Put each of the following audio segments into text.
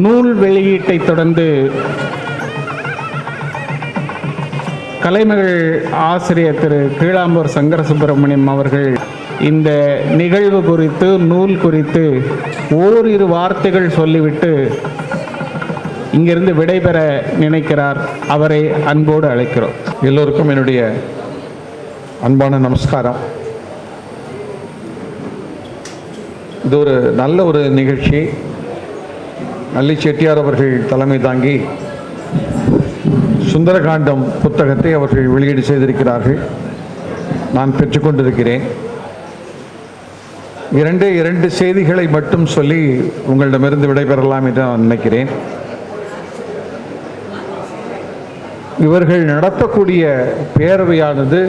நூல் வெளியீட்டை தொடர்ந்து கலைமகள் ஆசிரியர் திரு கீழாம்பூர் சங்கர சுப்பிரமணியம் அவர்கள் இந்த நிகழ்வு குறித்து, நூல் குறித்து ஓரிரு வார்த்தைகள் சொல்லிவிட்டு இங்கிருந்து விடைபெற நினைக்கிறார். அவரை அன்போடு அழைக்கிறோம். எல்லோருக்கும் என்னுடைய அன்பான நமஸ்காரம். இது ஒரு நல்ல ஒரு நிகழ்ச்சி. நல்லி செட்டியார் அவர்கள் தலைமை தாங்கி சுந்தரகாண்டம் புத்தகத்தை அவர்கள் வெளியீடு செய்திருக்கிறார்கள். நான் பெற்றுக்கொண்டிருக்கிறேன். இரண்டு செய்திகளை மட்டும் சொல்லி உங்களிடமிருந்து விடைபெறலாம் என்று நான் நினைக்கிறேன். இவர்கள் நடத்தக்கூடிய பேரவையானது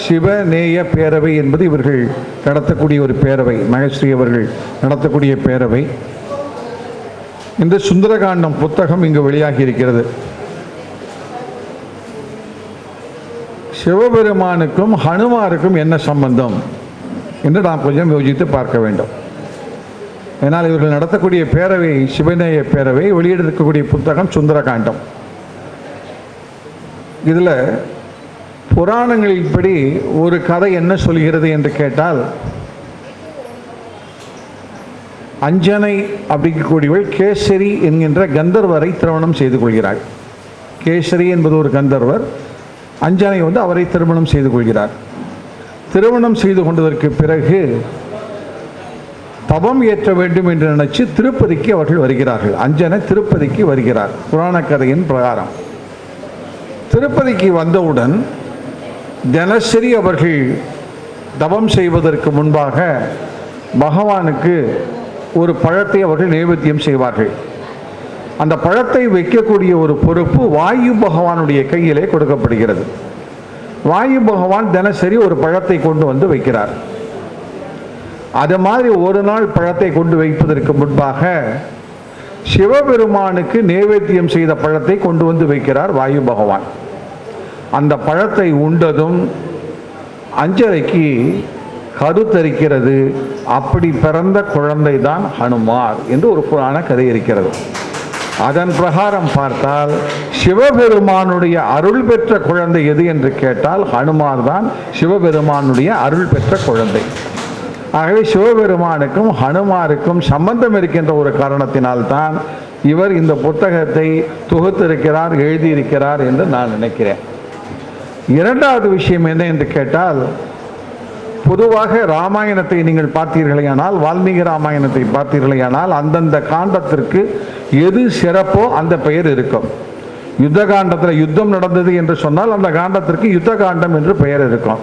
சிவநேய பேரவை என்பது இவர்கள் நடத்தக்கூடிய ஒரு பேரவை. மகஸ்ரீ அவர்கள் நடத்தக்கூடிய பேரவை. இந்த சுந்தரகாண்டம் புத்தகம் இங்கு வெளியாகி இருக்கிறது. சிவபெருமானுக்கும் ஹனுமாருக்கும் என்ன சம்பந்தம் என்று நாம் கொஞ்சம் யோசித்து பார்க்க வேண்டும். ஏன்னால் இவர்கள் நடத்தக்கூடிய பேரவை சிவநேய பேரவை, வெளியிட்டிருக்கக்கூடிய புத்தகம் சுந்தரகாண்டம். இதில் புராணங்களின்படி ஒரு கதை என்ன சொல்கிறது என்று கேட்டால், அஞ்சனை அப்படிங்கக்கூடியவள் கேசரி என்கின்ற கந்தர்வரை திருமணம் செய்து கொள்கிறாள். கேசரி என்பது ஒரு கந்தர்வர். அஞ்சனை அவரை திருமணம் செய்து கொள்கிறார். திருமணம் செய்து கொண்டதற்கு பிறகு தவம் ஏற்ற வேண்டும் என்று நினைச்சு திருப்பதிக்கு அவர்கள் வருகிறார்கள். அஞ்சனை திருப்பதிக்கு வருகிறார் புராண கதையின் பிரகாரம். திருப்பதிக்கு வந்தவுடன் தினசரி அவர்கள் தவம் செய்வதற்கு முன்பாக பகவானுக்கு ஒரு பழத்தை அவர்கள் நைவேத்தியம் செய்வார்கள். அந்த பழத்தை வைக்கக்கூடிய ஒரு பொறுப்பு வாயு பகவானுடைய கையிலே கொடுக்கப்படுகிறது. வாயு பகவான் தினசரி ஒரு பழத்தை கொண்டு வந்து வைக்கிறார். அது மாதிரி ஒரு நாள் பழத்தை கொண்டு வைப்பதற்கு முன்பாக சிவபெருமானுக்கு நைவேத்தியம் செய்த பழத்தை கொண்டு வந்து வைக்கிறார் வாயு பகவான். அந்த பழத்தை உண்டதும் அஞ்சலைக்கு கருத்தரிக்கிறது. அப்படி பிறந்த குழந்தை தான் ஹனுமார் என்று ஒரு புராண கதை இருக்கிறது. அதன் பிரகாரம் பார்த்தால் சிவபெருமானுடைய அருள் பெற்ற குழந்தை எது என்று கேட்டால் ஹனுமார் தான் சிவபெருமானுடைய அருள் பெற்ற குழந்தை. ஆகவே சிவபெருமானுக்கும் ஹனுமாருக்கும் சம்பந்தம் இருக்கின்ற ஒரு காரணத்தினால்தான் இவர் இந்த புத்தகத்தை தொகுத்திருக்கிறார், எழுதியிருக்கிறார் என்று நான் நினைக்கிறேன். இரண்டாவது விஷயம் என்ன என்று கேட்டால், பொதுவாக ராமாயணத்தை நீங்கள் பார்த்தீர்களேயானால், வால்மீகி ராமாயணத்தை பார்த்தீர்களேயானால், அந்தந்த காண்டத்திற்கு எது சிறப்போ அந்த பெயர் இருக்கும். யுத்த காண்டத்தில் யுத்தம் நடந்தது என்று சொன்னால் அந்த காண்டத்திற்கு யுத்த காண்டம் என்று பெயர் இருக்கும்.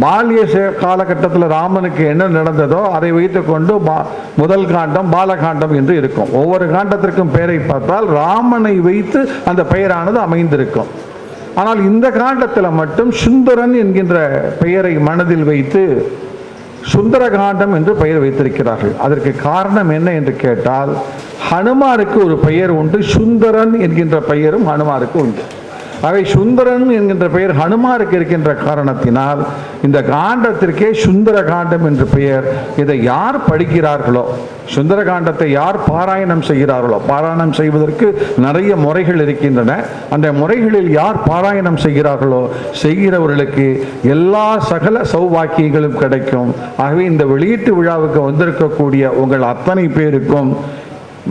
பால்ய காலகட்டத்தில் ராமனுக்கு என்ன நடந்ததோ அதை வைத்துக்கொண்டு முதல் காண்டம் பாலகாண்டம் என்று இருக்கும். ஒவ்வொரு காண்டத்திற்கும் பெயரை பார்த்தால் ராமனை வைத்து அந்த பெயரானது அமைந்திருக்கும். ஆனால் இந்த காண்டத்தில் மட்டும் சுந்தரன் என்கின்ற பெயரை மனதில் வைத்து சுந்தரகாண்டம் என்று பெயர் வைத்திருக்கிறார்கள். அதற்கு காரணம் என்ன என்று கேட்டால், ஹனுமாருக்கு ஒரு பெயர் உண்டு, சுந்தரன் என்கின்ற பெயரும் ஹனுமாருக்கு உண்டு. அவை சுந்தரன் என்கின்ற பெயர் ஹனுமாருக்கு இருக்கின்ற காரணத்தினால் இந்த காண்டத்திற்கே சுந்தர காண்டம் என்று பெயர். இதை யார் படிக்கிறார்களோ, சுந்தர காண்டத்தை யார் பாராயணம் செய்கிறார்களோ, பாராயணம் செய்வதற்கு நிறைய முறைகள் இருக்கின்றன. அந்த முறைகளில் யார் பாராயணம் செய்கிறார்களோ செய்கிறவர்களுக்கு எல்லா சகல சௌபாக்கியங்களும் கிடைக்கும். ஆகவே இந்த வெளியீட்டு விழாவுக்கு வந்திருக்கக்கூடிய உங்கள் அத்தனை பேருக்கும்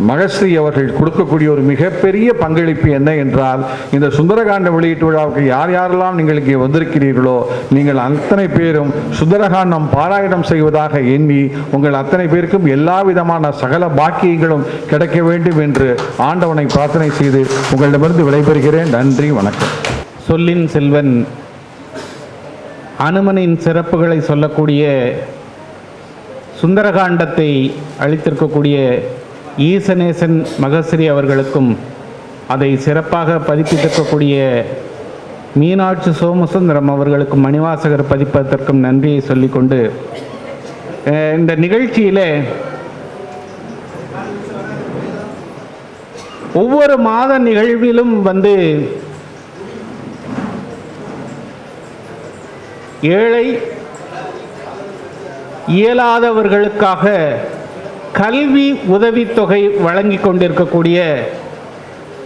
மகஸ்ரீ அவர்கள் கொடுக்கக்கூடிய ஒரு மிகப்பெரிய பங்களிப்பு என்ன என்றால், இந்த சுந்தரகாண்ட வெளியீட்டு விழாவுக்கு யார் யாரெல்லாம் நீங்கள் இங்கே வந்திருக்கிறீர்களோ நீங்கள் அத்தனை பேரும் சுந்தரகாண்டம் பாராயணம் செய்வதாக எண்ணி உங்கள் அத்தனை பேருக்கும் எல்லா விதமான சகல பாக்கியங்களும் கிடைக்க வேண்டும் என்று ஆண்டவனை பிரார்த்தனை செய்து உங்களிடமிருந்து விடைபெறுகிறேன். நன்றி, வணக்கம். சொல்லின் செல்வன் அனுமனின் சிறப்புகளை சொல்லக்கூடிய சுந்தரகாண்டத்தை அளித்திருக்கக்கூடிய ஈசனேசன் மகஸ்ரீ அவர்களுக்கும், அதை சிறப்பாக பதிப்பித்திருக்கக்கூடிய மீனாட்சி சோமசுந்தரம் அவர்களுக்கும், மணிவாசகர் பதிப்பதற்கும் நன்றியை சொல்லிக்கொண்டு, இந்த நிகழ்ச்சியில் ஒவ்வொரு மாத நிகழ்விலும் ஏழை இயலாதவர்களுக்காக கல்வி உதவித்தொகை வழங்கி கொண்டிருக்கக்கூடிய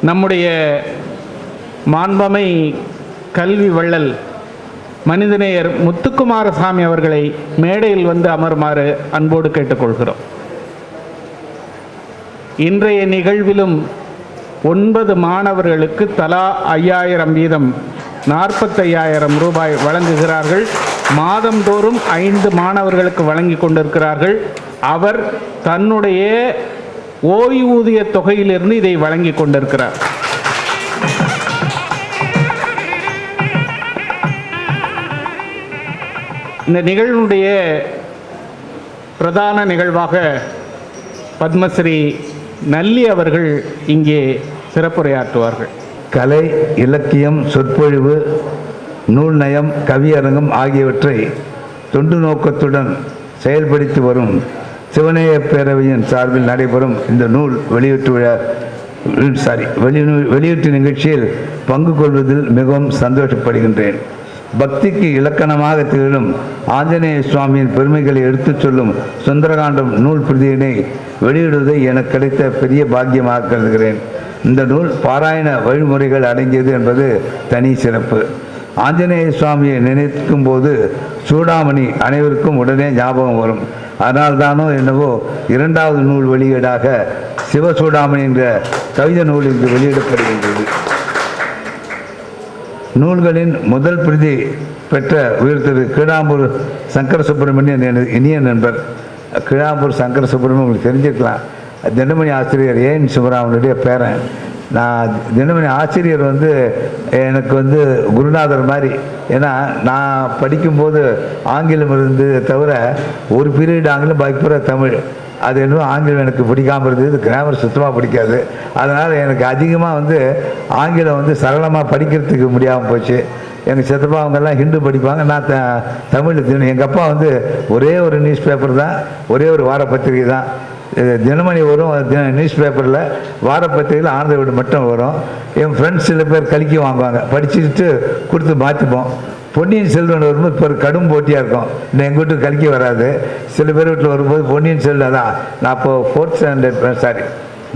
நம்முடைய மாண்பமை கல்வி வள்ளல் மனிதநேயர் முத்துக்குமாரசாமி அவர்களை மேடையில் வந்து அமருமாறு அன்போடு கேட்டுக்கொள்கிறோம். இன்றைய நிகழ்விலும் 9 மாணவர்களுக்கு தலா 5000 வீதம் 45,000 ரூபாய் வழங்குகிறார்கள். மாதந்தோறும் 5 மாணவர்களுக்கு வழங்கி கொண்டிருக்கிறார்கள். அவர் தன்னுடைய ஓய்வூதிய தொகையிலிருந்து இதை வழங்கி கொண்டிருக்கிறார். இந்த நிகழ்வுடைய பிரதான நிகழ்வாக பத்மஸ்ரீ நல்லி அவர்கள் இங்கே சிறப்புரையாற்றுவார்கள். கலை, இலக்கியம், சொற்பொழிவு, நூல் நயம், கவியரங்கம் ஆகியவற்றை தொண்டு நோக்கத்துடன் செயல்படுத்தி வரும் சிவநேய பேரவையின் சார்பில் நடைபெறும் இந்த நூல் வெளியீட்டு நிகழ்ச்சியில் பங்கு கொள்வதில் மிகவும் சந்தோஷப்படுகின்றேன். பக்திக்கு இலக்கணமாக திகழும் ஆஞ்சநேய சுவாமியின் பெருமைகளை எடுத்துச் சொல்லும் சுந்தரகாண்டம் நூல் பிரதியினை வெளியிடுவதை எனக்கு கிடைத்த பெரிய பாக்கியமாக கருதுகிறேன். இந்த நூல் பாராயண வழிமுறைகள் அடங்கியது என்பது தனி சிறப்பு. ஆஞ்சநேய சுவாமியை நினைக்கும் போது சூடாமணி அனைவருக்கும் உடனே ஞாபகம் வரும். அதனால்தானோ என்னவோ 2வது நூல் வெளியீடாக சிவசூடாமணி என்ற கவிதை நூல் இங்கு வெளியிடப்படுகின்றது. நூல்களின் முதல் பிரதி பெற்ற உயிர் திரு கீழாம்பூர் சங்கர சுப்பிரமணியன் எனது இனிய நண்பர். கீழாம்பூர் சங்கர சுப்பிரமணியன் உங்களுக்கு தெரிஞ்சிருக்கலாம். தினமணி ஆசிரியர் ஏன் சிவராமனுடைய பேரன். நான் தினமணி ஆசிரியர் எனக்கு குருநாதர் மாதிரி. ஏன்னா நான் படிக்கும்போது ஆங்கிலம் இருந்து தவிர ஒரு பீரியட் ஆங்கிலம், பாக்கி பூரா தமிழ். அது இன்னும் ஆங்கிலம் எனக்கு பிடிக்காமல் இருந்தது. கிராமர் சுத்தமாக பிடிக்காது. அதனால் எனக்கு அதிகமாக ஆங்கிலம் சரளமாக படிக்கிறதுக்கு முடியாமல் போச்சு. எங்கள் சித்தப்பா அவங்கெல்லாம் ஹிந்து படிப்பாங்க, நான் தமிழ். எங்கள் அப்பா ஒரே ஒரு நியூஸ் பேப்பர் தான், ஒரே ஒரு வார பத்திரிகை தான். தினமணி வரும், நியூஸ் பேப்பரில் வாரப்பத்திரிகையில் ஆனந்த வீடு மட்டும் வரும். என் ஃப்ரெண்ட்ஸ் சில பேர் கல்கி வாங்குவாங்க, படிச்சுட்டு கொடுத்து மாற்றிப்போம். பொன்னியின் செல்வன் வரும்போது இப்போ ஒரு கடும் போட்டியாக இருக்கும். இந்த எங்கள் வீட்டுக்கு கல்கி வராது. சில பேர் வீட்டில் வரும்போது பொன்னியின் செல்வன் தான். நான் அப்போது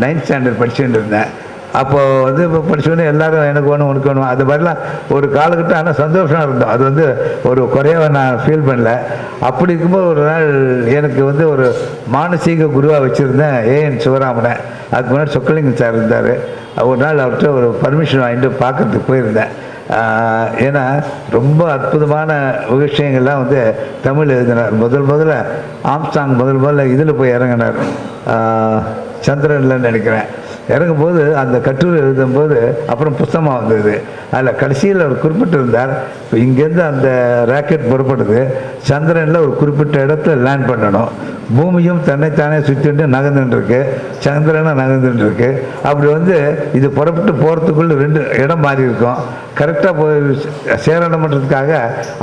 9th ஸ்டாண்டர்ட் படிச்சுட்டு இருந்தேன். அப்போது இப்போ படித்தோடனே எல்லோரும் எனக்கு வேணும் உனக்கு வேணும் அது மாதிரிலாம் ஒரு காலகட்டம். ஆனால் சந்தோஷமாக இருந்தோம். அது ஒரு குறையாக நான் ஃபீல் பண்ணல. அப்படி இருக்கும்போது ஒரு நாள் எனக்கு ஒரு மானசீக குருவாக வச்சுருந்தேன் ஏஎன் சிவராமனை. அதுக்கு முன்னாடி சொக்கலிங்கம் சார் இருந்தார். ஒரு நாள் அவர்கிட்ட ஒரு பர்மிஷன் வாங்கிட்டு பார்க்கறதுக்கு போயிருந்தேன். ஏன்னா ரொம்ப அற்புதமான விஷயங்கள்லாம் தமிழ் எழுதினார். முதல்ல ஆம்ஸ்டாங் முதல்ல இதில் போய் இறங்கினார், சந்திரனில் நினைக்கிறேன். இறங்கும்போது அந்த கட்டுரை எழுதும்போது அப்புறம் புத்தகமாக வந்தது. அதில் கடைசியில் அவர் குறிப்பிட்டிருந்தார், இப்போ இங்கேருந்து அந்த ராக்கெட் புறப்படுது, சந்திரனில் ஒரு குறிப்பிட்ட இடத்துல லேண்ட் பண்ணணும். பூமியும் தன்னைத்தானே சுற்றிட்டு நகர்ந்துட்டுருக்கு, சந்திரனும் நகர்ந்துட்டுருக்கு. அப்படி இது புறப்பட்டு போகிறதுக்குள்ள 2 இடம் மாறி இருக்கும். கரெக்டாக போய் சேரணம் பண்ணுறதுக்காக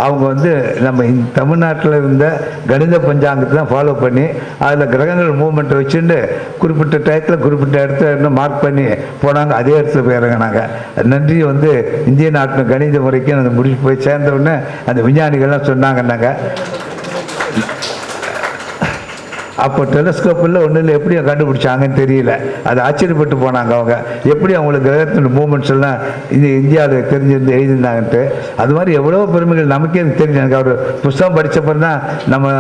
அவங்க நம்ம தமிழ்நாட்டில் இருந்த கணித பஞ்சாங்கத்தை தான் ஃபாலோ பண்ணி அதில் கிரகங்கள் மூவ்மெண்ட்டை வச்சுட்டு குறிப்பிட்ட டயத்தில் குறிப்பிட்ட இடத்துல மார்க் பண்ணி போனாங்க. அதே இடத்துல போய் இறங்கினாங்க. நன்றி இந்திய நாட்டு கணித முறைக்கு அந்த முடிச்சு போய் சேர்ந்த உடனே அந்த விஞ்ஞானிகள்லாம் சொன்னாங்கன்னாங்க. அப்போ டெலிஸ்கோப்பில் ஒன்றும் இல்லை, எப்படி கண்டுபிடிச்சாங்கன்னு தெரியல. அது ஆச்சரியப்பட்டு போனாங்க அவங்க, எப்படி அவங்களுக்கு கிரகத்தின் மூமெண்ட்ஸ் எல்லாம் இந்தியாவில் தெரிஞ்சிருந்து எழுதியிருந்தாங்கன்ட்டு. அது மாதிரி எவ்வளோ பெருமைகள் நமக்கே தெரிஞ்சு. எனக்கு அவர் புஸ்தகம் படித்தப்பறம் தான் நம்ம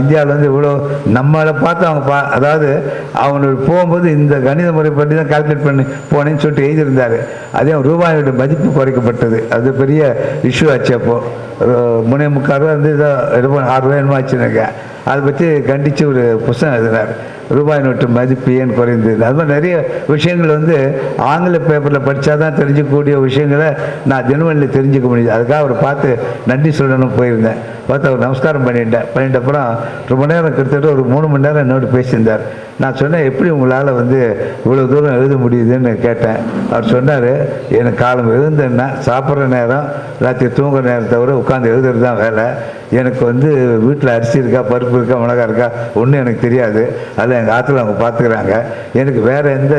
இந்தியாவில் இவ்வளோ நம்மளை பார்த்து அவங்க அதாவது அவங்க போகும்போது இந்த கணித முறைப்படி தான் கால்குலேட் பண்ணி போனேன்னு சொல்லிட்டு எழுதியிருந்தார். அதே ரூபாயோட மதிப்பு குறைக்கப்பட்டது. அது பெரிய இஷ்யூ ஆச்சு. அப்போது 3.25 ரூபா இதை 6 ரூபாய் என்னமோ ஆச்சுன்னு அதை பற்றி கண்டித்து ஒரு புத்தகம் எழுதினார். ரூபாய் நோட்டு மதிப்பு ஏன் குறைந்தது. அது மாதிரி நிறைய விஷயங்கள் ஆங்கில பேப்பரில் படித்தா தான் தெரிஞ்சிக்கக்கூடிய விஷயங்களை நான் தினமணியில் தெரிஞ்சுக்க முடியுது. அதுக்காக அவரை பார்த்து நன்றி சொல்லணும் போயிருந்தேன். பார்த்து அவர் நமஸ்காரம் பண்ணிட்ட அப்புறம் ரொம்ப நேரம் கிட்டத்தட்ட ஒரு 3 மணி நேரம் என்னோடு பேசியிருந்தார். நான் சொன்னேன், எப்படி உங்களால் இவ்வளோ தூரம் எழுத முடியுதுன்னு கேட்டேன். அவர் சொன்னார், எனக்கு காலம் எழுந்தேன்னா சாப்பிட்ற நேரம் ராத்திரி தூங்குற நேரம் தவிர உட்காந்து எழுதுறது தான் வேலை. எனக்கு வீட்டில் அரிசி இருக்கா, பருப்பு இருக்கா, மிளகா இருக்கா ஒன்றும் எனக்கு தெரியாது. அதில் அதனால் எங்கள் ஆற்றுல அவங்க பார்த்துக்கிறாங்க. எனக்கு வேறு எந்த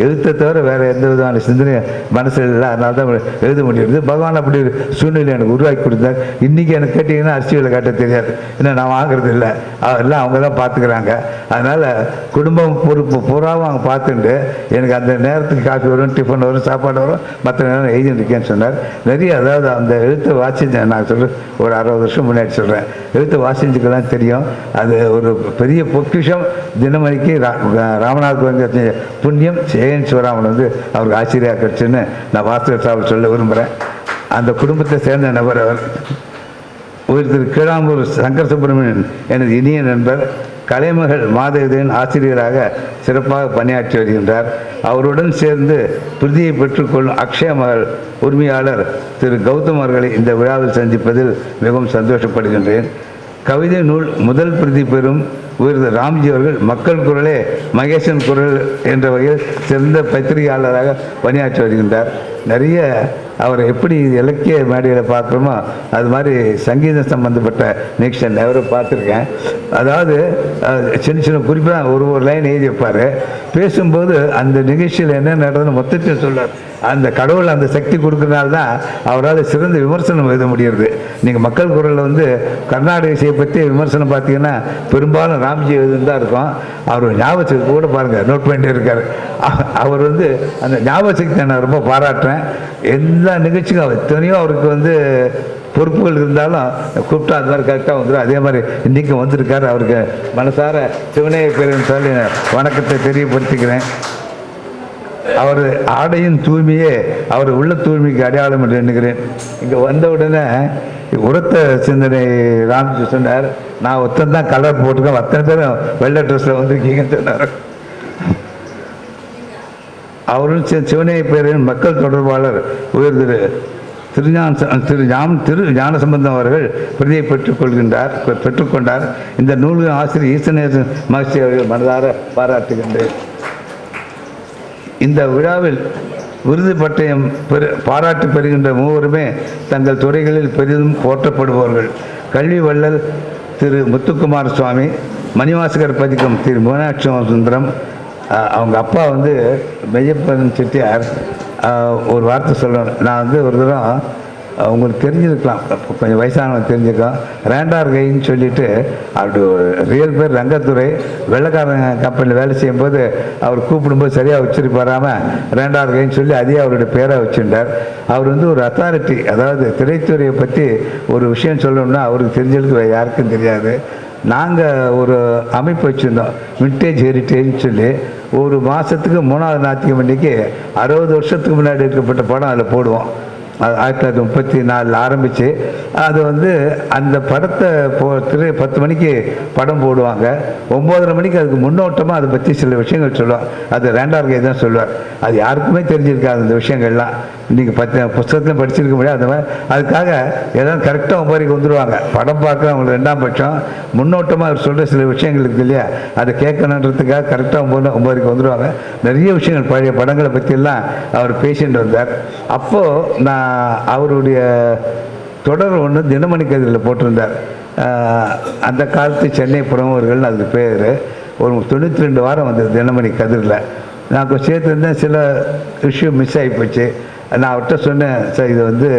எழுத்தை தவிர வேறு எந்த விதமான சிந்தனையும் மனசில் இல்லை. அதனால தான் எழுத முடியுது. பகவான் அப்படி ஒரு சூழ்நிலை எனக்கு உருவாக்கி கொடுத்தார். இன்றைக்கி எனக்கு கேட்டிங்கன்னா அரிசி விலை காட்ட தெரியாது, ஏன்னா நான் வாங்குறது இல்லை, எல்லாம் அவங்க தான் பார்த்துக்கிறாங்க. அதனால் குடும்பம் பொறுப்பு பூராவும் அவங்க பார்த்துட்டு எனக்கு அந்த நேரத்துக்கு காஃபி வரும், டிஃபன் வரும், சாப்பாடு வரும், மற்ற நேரம் எழுதிட்டுருக்கேன்னு சொன்னார். நிறைய அதாவது அந்த எழுத்தை வாசிச்சேன். நான் சொல்கிறேன் ஒரு 60 வருஷம் முன்னாடி சொல்கிறேன். எழுத்தை வாசிச்சுக்கலாம் தெரியும். அது ஒரு பெரிய பொக்கிஷம். தினமணிக்கு ராமநாத் கோவிந்த புண்ணியம் சேன் சிவராமன் வந்து அவருக்கு ஆச்சரியாக கிடச்சுன்னு நான் வாசகர் சாப்பிட சொல்ல விரும்புகிறேன். அந்த குடும்பத்தை சேர்ந்த நபர் அவர். திரு கீழாம்பூர் சங்கர் சுப்பிரமணியன் எனது இனிய நண்பர். கலைமகள் மாத இதழின் ஆசிரியராக சிறப்பாக பணியாற்றி வருகின்றார். அவருடன் சேர்ந்து பிரதியை பெற்றுக்கொள்ளும் அக்ஷய மகள் உரிமையாளர் திரு கௌதம் அவர்களை இந்த விழாவில் சந்திப்பதில் மிகவும் சந்தோஷப்படுகின்றேன். கவிதை நூல் முதல் பிரதி பெறும் உயர்ந்த ராம்ஜி அவர்கள் மக்கள் குரலே மகேசன் குரல் என்ற வகையில் சிறந்த பத்திரிகையாளராக பணியாற்றி வருகின்றார். நிறைய அவரை எப்படி இலக்கிய மேடையில் பார்க்குறோமோ அது மாதிரி சங்கீதம் சம்பந்தப்பட்ட நிகழ்ச்சி நிறைய பார்த்துருக்கேன். அதாவது சின்ன சின்ன குறிப்பாக ஒரு லைன் எழுதி வைப்பார். பேசும்போது அந்த நிகழ்ச்சியில் என்ன நடந்ததுன்னு மொத்தத்தில் சொல்லுவார். அந்த கடவுள் அந்த சக்தி கொடுக்கறனால தான் அவரால் சிறந்த விமர்சனம் எழுத முடியுது. நீங்கள் மக்கள் குரலில் வந்து கர்நாடக இசையை பற்றி விமர்சனம் பார்த்தீங்கன்னா பெரும்பாலும் ராம்ஜி எழுதுன்னு தான் இருக்கும். அவர் ஞாபகத்துக்கு கூட பாருங்கள், நோட் பண்ணிட்டே இருக்கார். அவர் வந்து அந்த ஞாபக சக்தியை நான் ரொம்ப பாராட்டுறேன். எல்லா நிகழ்ச்சிக்கும் அவர் எத்தனையோ அவருக்கு வந்து பொறுப்புகள் இருந்தாலும் கூப்பிட்டா அது மாதிரி கரெக்டாக வந்துடும். அதே மாதிரி இன்றைக்கும் வந்திருக்காரு. அவருக்கு மனசார சிவனைய பேருன்னு சொல்லி வணக்கத்தை தெரியப்படுத்திக்கிறேன். அவர் ஆடையின் தூய்மையே அவர் உள்ள தூய்மைக்கு அடையாளம் என்று எண்ணுகிறேன். இங்கே வந்த உடனே உரத்த சிந்தனை ராம்ஜி சொன்னார், நான் ஒருத்தன் தான் கலர் போட்டிருக்கேன், அத்தனை பேரும் வெள்ளை ட்ரெஸ்ஸில் வந்திருக்கீங்கன்னு சொன்னார். அவரும் சிவனைய பேரின் மக்கள் தொடர்பாளர் உயர் திரு ஞானசம்பந்தம் அவர்கள் பிரதியை பெற்றுக்கொண்டார். இந்த நூலின் ஆசிரியர் ஈசனேசன் மகிழ்ச்சி அவர்கள் மனதார பாராட்டுகின்றேன். இந்த விழாவில் விருது பட்டயம் பாராட்டு பெறுகின்ற மூவருமே தங்கள் துறைகளில் பெரிதும் போற்றப்படுபவர்கள். கல்வி வள்ளல் திரு முத்துக்குமார சுவாமி, மணிவாசகர் பதிக்கம் திரு மீனாட்சி சுந்தரம், அவங்க அப்பா வந்து மெய்யப்பன் செட்டியார். ஒரு வார்த்தை சொல்லணும். நான் வந்து ஒரு தரம் உங்களுக்கு தெரிஞ்சிருக்கலாம், கொஞ்சம் வயசானவங்க தெரிஞ்சிருக்கோம். ரேண்டார் கைன்னு சொல்லிட்டு அப்படி ரியல் பேர் ரங்கத்துறை. வெள்ளைக்காரன் கம்பெனியில் வேலை செய்யும்போது அவர் கூப்பிடும்போது சரியாக உச்சரிப்பாராமல் ரேண்டார் கைன்னு சொல்லி அதே அவருடைய பேராக வச்சுட்டார். அவர் வந்து ஒரு அத்தாரிட்டி. அதாவது திரைத்துறையை பற்றி ஒரு விஷயம் சொல்லணும்னா அவருக்கு தெரிஞ்சதுக்கு யாருக்கும் தெரியாது. நாங்கள் ஒரு அமைப்பு வச்சுருந்தோம், விண்டேஜ் ஹெரிட்டேஜ்னு சொல்லி. ஒரு மாதத்துக்கு 3வது ஞாயிற்றுக்கிழமை அன்றைக்கி 60 வருஷத்துக்கு முன்னாடி எடுக்கப்பட்ட படம் அதில் போடுவோம். அது 1934 ஆரம்பித்து அது வந்து அந்த படத்தை 10 மணிக்கு படம் போடுவாங்க. 9:30 மணிக்கு அதுக்கு முன்னோட்டமாக அதை பற்றி சில விஷயங்கள் சொல்லுவாங்க. அது ரேண்டார் கை தான் சொல்லுவார். அது யாருக்குமே தெரிஞ்சிருக்காது அந்த விஷயங்கள்லாம். நீங்கள் புத்தகத்தில் படிச்சிருக்க முடியாது. அந்த மாதிரி அதுக்காக ஏதாவது கரெக்டாக 9:00 வந்துடுவாங்க. படம் பார்க்க அவங்களுக்கு 2ஆம் பட்சம். முன்னோட்டமாக அவர் சொல்கிற சில விஷயங்கள் இருக்குது இல்லையா, அதை கேட்கணுன்றதுக்காக கரெக்டாக 9:00 வந்துடுவாங்க. நிறைய விஷயங்கள் பழைய படங்களை பற்றியெல்லாம் அவர் பேசிட்டு வந்தார். அப்போது நான் அவருடைய தொடர் ஒன்று தினமணி கதிரில் போட்டிருந்தார். அந்த காலத்து சென்னை புறவர்கள் அதுக்கு பேர். ஒரு 92 வாரம் வந்தது தினமணி கதிரில். நான் சேர்த்துருந்தேன், சில விஷயம் மிஸ் ஆகி போச்சு. நான் அவர்கிட்ட சொன்னேன், சார் இது வந்து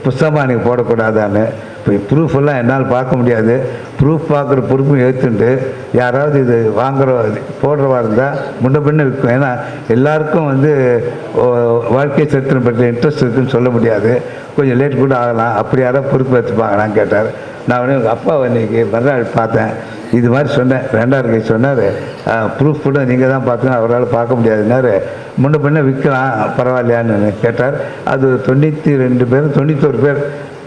புஸ்தகமாக நீங்கள் போடக்கூடாதான்னு. இப்போ ப்ரூஃபெல்லாம் என்னால் பார்க்க முடியாது. ப்ரூஃப் பார்க்குற பொறுப்பும் ஏற்றுண்டு யாராவது இது போடுறவா இருந்தால் முன்ன பின்ன இருக்கும். ஏன்னா எல்லாருக்கும் வந்து வாழ்க்கை சரித்திரம் பற்றி இன்ட்ரெஸ்ட் இருக்குதுன்னு சொல்ல முடியாது. கொஞ்சம் லேட் கூட ஆகலாம். அப்படி யாராவது பொறுப்பு எடுத்துப்பாங்களான்னு கேட்டார். நான் உடனே எங்கள் அப்பாவை இன்றைக்கி மறுநாள் பார்த்தேன். இது மாதிரி சொன்னேன். ரேண்டார் கை சொன்னார், ப்ரூஃப் கூட நீங்கள் தான் பார்த்துங்க, அவரால் பார்க்க முடியாதுன்னாரு. முன்ன பின்ன விற்கலாம் பரவாயில்லையான்னு கேட்டார். அது 92 பேர் 91 பேர்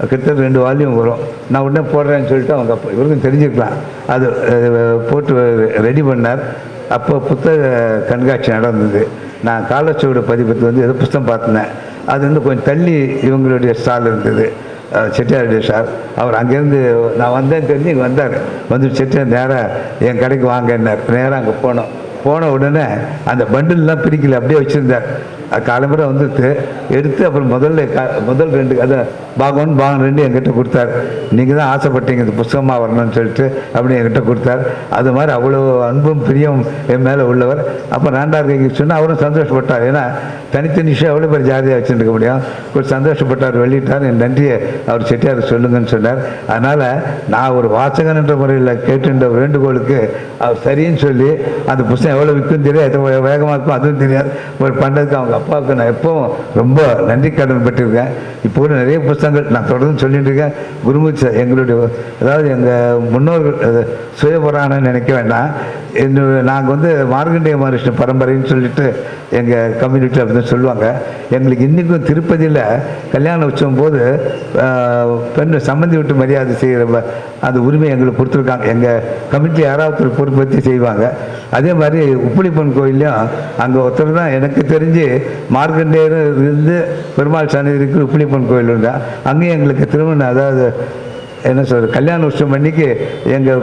கிட்டத்தட்ட 2 வால்யூம் வரும். நான் உடனே போடுறேன்னு சொல்லிட்டு அவங்க அப்போ இவருக்கும் தெரிஞ்சுக்கலாம். அது போட்டு ரெடி பண்ணார். அப்போ புத்தக கண்காட்சி நடந்தது. நான் காலச்சுவடு பதிப்பத்து வந்து ஏதோ புத்தகம் பார்த்தினேன். அது வந்து கொஞ்சம் தள்ளி இவங்களுடைய ஸ்டால் இருந்தது, செட்டியாருடைய ஸ்டால். அவர் அங்கேருந்து நான் வந்தேன்னு தெரிஞ்சு இங்கே வந்தார். வந்துட்டு செட்டியார் நேராக என் கடைக்கு வாங்கினார். நேராக அங்கே போன உடனே அந்த பண்டில்லாம் பிரிக்கல, அப்படியே வச்சுருந்தார். காலம்பரை வந்துட்டு எடுத்து அப்புறம் முதல் 2 அதை பாகம் 1 பாகம் 2 என்கிட்ட கொடுத்தார். நீங்கள் தான் ஆசைப்பட்டீங்க இது புஸ்தகமாக வரணும்னு சொல்லிட்டு அப்படி என்கிட்ட கொடுத்தார். அது மாதிரி அவ்வளோ அன்பும் பிரியம் என் மேலே உள்ளவர். அப்போ 2ஆவது கைக்கு சொன்னால் அவரும் சந்தோஷப்பட்டார். ஏன்னா தனித்தனி விஷயம் எவ்வளோ பேர் ஜாதியாக வச்சுருக்க முடியும். ஒரு சந்தோஷப்பட்டார், வெளியிட்டார். என் நன்றியை அவர் செட்டியார் சொல்லுங்கன்னு சொன்னார். அதனால் நான் ஒரு வாசகன் என்ற முறையில் கேட்டுன்ற வேண்டுகோளுக்கு அவர் சரின்னு சொல்லி அந்த புஸ்தகம் எவ்வளோ விற்கும் தெரியாது, எவ்வளோ வேகமாக இருக்கும் அதுவும் தெரியாது. ஒரு பண்ணதுக்கு அவங்க அப்பாவுக்கு நான் எப்பவும் ரொம்ப நன்றி கடன் பெற்றிருக்கேன். இப்போ கூட நிறைய புஸ்தகங்கள் நான் தொடர்ந்து சொல்லிட்டு இருக்கேன். குருமூர்த்தி எங்களுடைய அதாவது எங்கள் முன்னோர்கள் சுயபுராணம் நினைக்க வேண்டாம். நாங்கள் வந்து மார்கண்டேய மகரிஷி பரம்பரைன்னு சொல்லிட்டு எங்கள் கம்யூனிட்டி அப்படின்னு சொல்லுவாங்க. எங்களுக்கு இன்றைக்கும் திருப்பதியில் கல்யாண உற்சவம் போது பெண் சம்மந்தி விட்டு மரியாதை செய்கிற அந்த உரிமை எங்களுக்கு கொடுத்துருக்காங்க. எங்கள் கமிட்டி யாராவது பொறுப்பேற்றி செய்வாங்க. அதே மாதிரி உப்புளிப்பன் கோயிலையும் அங்கே ஒருத்தர் தான் எனக்கு தெரிஞ்சு மார்கண்டேயர் இருந்து பெருமாள் சன்னதிக்கு உப்புளிப்பன் கோயில் உண்டா. அங்கேயும் எங்களுக்கு திருமணம் அதாவது என்ன சொல்கிறது கல்யாண உற்சவம் அன்றைக்கி எங்கள்